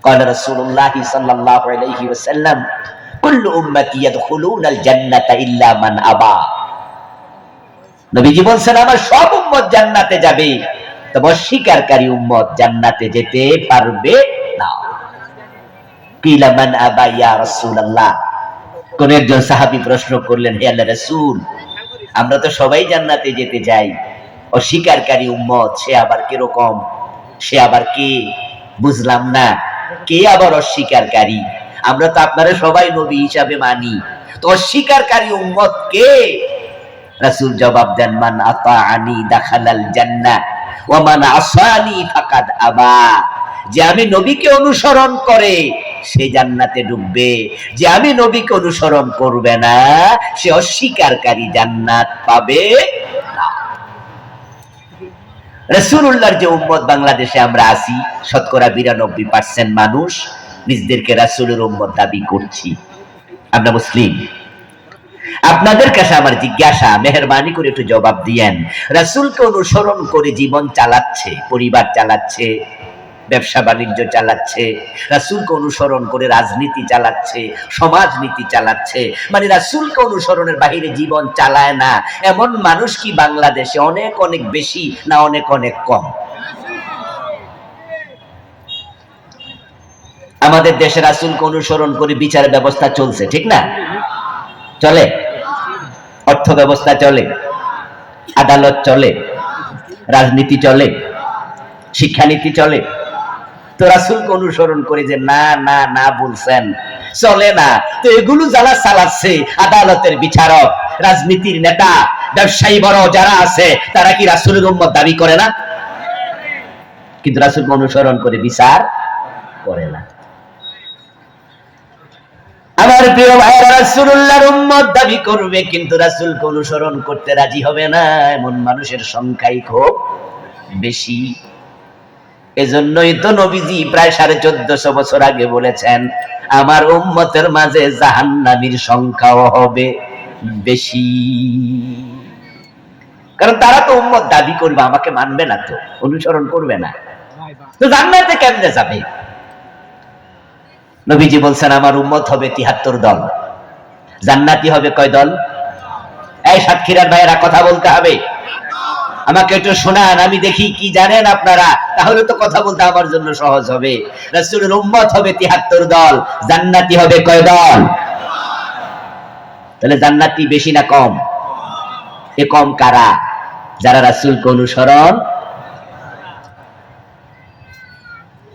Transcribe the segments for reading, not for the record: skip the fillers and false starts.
قال رسول الله صلى الله عليه وسلم كل امتي يدخلون الجنه الا من ابى নবীজি বলেন আমার সব উম্মত জান্নাতে যাবে তবে অস্বীকারী উম্মত জান্নাতে যেতে পারবে না। কিলা মান আবা ইয়া রাসূলুল্লাহ, কোন একজন সাহাবী প্রশ্ন করলেন, হে আল্লাহর রাসূল, আমরা তো সবাই জান্নাতে যেতে চাই, অস্বীকারী উম্মত সে আবার কি রকম, সে আবার কে? বুঝলাম না, কে আবার অস্বীকারী? আমরা তো আপনারা সবাই নবী হিসাবে মানি, তো অস্বীকারী উম্মত কে? রাসূল জবাব দেন, মান আতাআনি দাখালাল জান্নাহ ওয়া মান আসানি ফাকাদ আবা, যে আমি নবীকে অনুসরণ করে সে জান্নাতে ঢুকবে, যে আমি নবীকে অনুসরণ করবে না সে অস্বীকারী জান্নাত পাবে না। রাসূলুল্লাহর যে উম্মত বাংলাদেশে আমরা আছি, শতকরা 92% মানুষ নিজেদেরকে রাসূলের উম্মত দাবি করছি। আমরা মুসলিম। আপনাদের কাছে আমার জিজ্ঞাসা, মেহেরবানি করে একটু জবাব দিয়েন, রাসূলকে অনুসরণ করে জীবন চালাচ্ছে, পরিবার চালাচ্ছে, ব্যবসা বাণিজ্য চালাচ্ছে, রাসূলকে অনুসরণ করে রাজনীতি চালাচ্ছে, সমাজনীতি চালাচ্ছে, মানে রাসূলকে অনুসরণের বাইরে জীবন চালায় না, এমন মানুষ কি বাংলাদেশে অনেক অনেক বেশি না অনেক অনেক কম? আমাদের দেশে রাসূলকে অনুসরণ করে বিচার ব্যবস্থা চলছে, ঠিক না? চলে, অর্থ ব্যবস্থা চলে, আদালত চলে, রাজনীতি চলে, শিক্ষানীতি চলে। তো রাসূলকে অনুসরণ করে যে না না না বলছেন, চলে না। তো এগুলো যারা চালাচ্ছে, আদালতের বিচারক, রাজনীতির নেতা, ব্যবসায়ী বড় যারা আছে, তারা কি রাসূলের উম্মত দাবি করে না? কিন্তু রাসূলকে অনুসরণ করে বিচার করে না। আমার প্রিয় ভাইরা, রাসূলুল্লাহর উম্মত দাবি করবে কিন্তু রাসূলকে অনুসরণ করতে রাজি হবে না, এমন মানুষের সংখ্যাই খুব বেশি। এজন্যই তো নবীজি প্রায় 1450 বছর আগে বলেছেন, আমার উম্মতের মাঝে জাহান্নামীর সংখ্যাও হবে বেশি। কারণ তারা তো উম্মত দাবি করবে, আমাকে মানবে না, তো অনুসরণ করবে না, তো জান্নাতে কেমনে যাবে? নবীজি বলছেন আমার উম্মত হবে 73 দল, জান্নাতি হবে কয় দল? এই সাতক্ষীরার ভাইয়েরা কথা বলতে হবে, আমাকে একটু শোনান, আমি দেখি কি জানেন আপনারা, তাহলে তো কথা বলতে আমার জন্য সহজ হবে। রাসূলের উম্মত হবে 73 দল, জান্নাতি হবে কয় দল? তাহলে জান্নাতি বেশি না কম? এ কম কারা? যারা রাসূলকে অনুসরণ।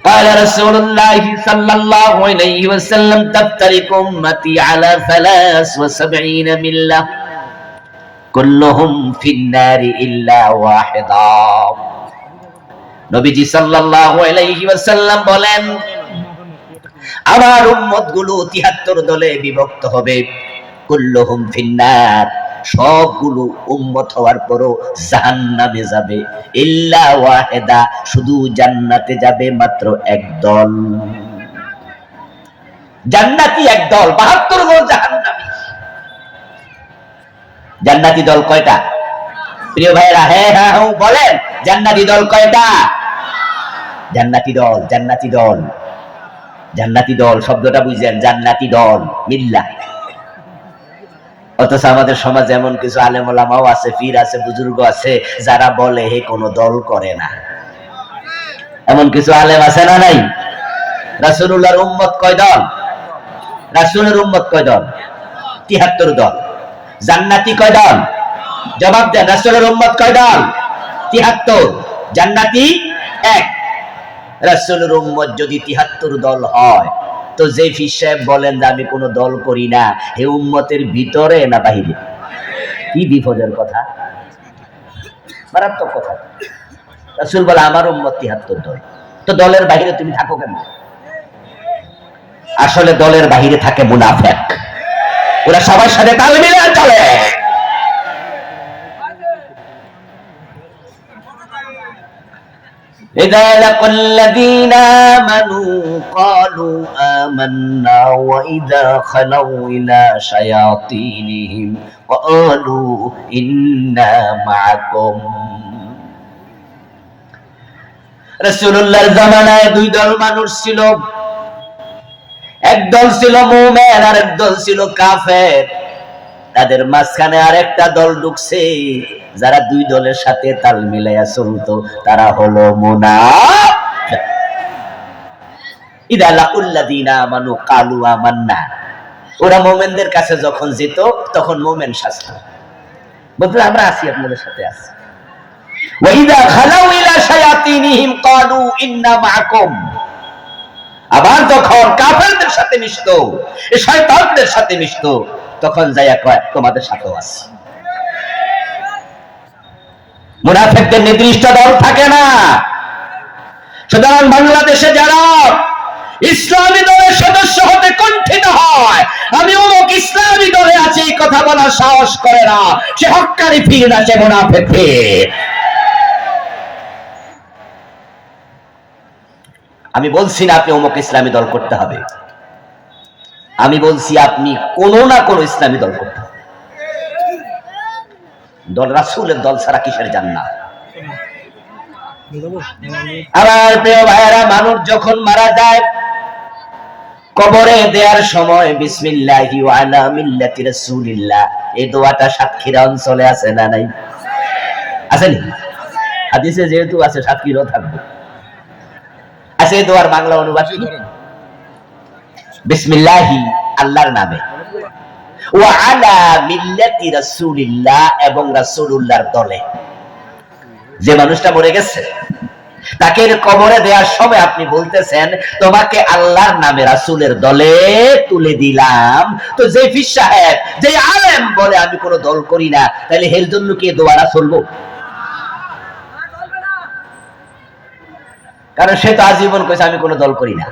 قال رسول الله صلى الله عليه وسلم تفترق أمتي على 73 ملة كلهم في النار إلا واحدا। নবীজি সাল্লাল্লাহু আলাইহি ওয়াসাল্লাম বলেন, আমার উম্মতগুলো 73 দলে বিভক্ত হবে, কুল্লুহুম ফিন্নার, সবগুলো উম্মত হওয়ার পরও জাহান্নামে যাবে, ইল্লা ওয়াহিদা, শুধু জান্নাতে যাবে মাত্র এক দল। জান্নাতি এক দল, 72 দল জাহান্নামী। জান্নাতি দল কয়টা প্রিয় ভাইরা? হ্যাঁ হ্যাঁ বলেন, জান্নাতি দল কয়টা? জান্নাতি দল, জান্নাতি দল, জান্নাতি দল শব্দটা বুঝেন, জান্নাতি দল মিল্লাহ। অথচ আমাদের সমাজে এমন কিছু আলেম ওলামাও আছে, পীর আছে, বুজুর্গ আছে, যারা বলে হে কোনো দল করে না। এমন কিছু আলেম আছে না নাই? রাসূলুল্লাহর উম্মত কয় দল? রাসূলের উম্মত কয় দল? 73 দল। জান্নাতি কয় দল? জবাব দেন, রাসূলের উম্মত কয় দল? 73, জান্নাতি এক। রাসূলের উম্মত যদি 73 দল হয়, তো যে পীর সাহেব বলেন যে আমি কোনো দল করি না, হে উম্মতের ভিতরে না বাহিরে? কি বিপদের কথা, মারাত্মক কথা। রাসূল বলে আমার উম্মত 73 দল, তো দলের বাহিরে তুমি থাকো কেন? আসলে দলের বাহিরে থাকে মুনাফিক, ওরা সবার সাথে তাল মিলিয়ে চলে। إذا لقوا الذين آمنوا قالوا آمنا وإذا خلوا إلى شياطينهم قالوا إنا معكم। রাসূলুল্লাহর জামানায় দুই দল মানুষ ছিল, একদল ছিল মুমিন আর একদল ছিল কাফের। তাদের মাঝখানে আরেকটা দল ঢুকছে, যারা দুই দলের সাথে তাল মিলাইয়া চলতো, তারা হলো মুনাফিক। ইদা লাকুল্লাযিনা আমানু ক্বালু আমান্না। ওরা মুমিনদের কাছে যখন যেত তখন মুমিন শাস্তা বলতো আমরা আছি, আপনাদের সাথে আছি। ওয়া ইদা খালাউ ইলা শায়াতিনিহিম ক্বালু ইন্না মাআকুম। আবার যখন কাফেরদের সাথে মিশতো, এই শয়তানদের সাথে মিশতো, তখন যাইয়া কয় তোমাদের সাথেও আছি। মুনাফিকদের নির্দিষ্ট দল থাকে না। সুতরাং বাংলাদেশে যারা ইসলামী দলের সদস্য হতে কুণ্ঠিত হয়, আমি অমুক ইসলামী দলে আছি এই কথা বলার সাহস করে না, সে হক্কানি ফির না, সে মুনাফিক ফির। আমি বলছি না আপনি অমুক ইসলামী দল করতে হবে, আমি বলছি আপনি কোনো না কোনো ইসলামী দল করতে হবে। দল রাসূলের দল ছাড়া কিসের জান্নাত? আমার প্রিয় ভাইয়েরা, মানুষ যখন মারা যায় কবরে দেওয়ার সময় বিসমিল্লাহি ওয়া আলা মিল্লাতি রাসূলিল্লাহ এই দোয়াটা সাতক্ষীরা অঞ্চলে আছে না নাই? আছে নি? হাদিসে যেহেতু আছে সাতক্ষীরাও থাকবে। আছে এই দোয়ার বাংলা অনুবাদ কি? বিসমিল্লাহি আল্লাহর নামে, ওয়া আলা মিল্লাতি রাসূলিল্লাহ এবং রাসূলুল্লাহর দলে। যে মানুষটা মরে গেছে তাকে কবরে দেওয়ার সময় আপনি বলতেছেন তোমাকে আল্লাহর নামে রাসূলের দলে তুলে দিলাম। তো যে পীর সাহেব, যে আলেম বলে আমি কোনো দল করি না, তাহলে এর জন্য কি দোয়াটা চলবো? কারণ সে তো আজীবন কইছে আমি কোনো দল করি না।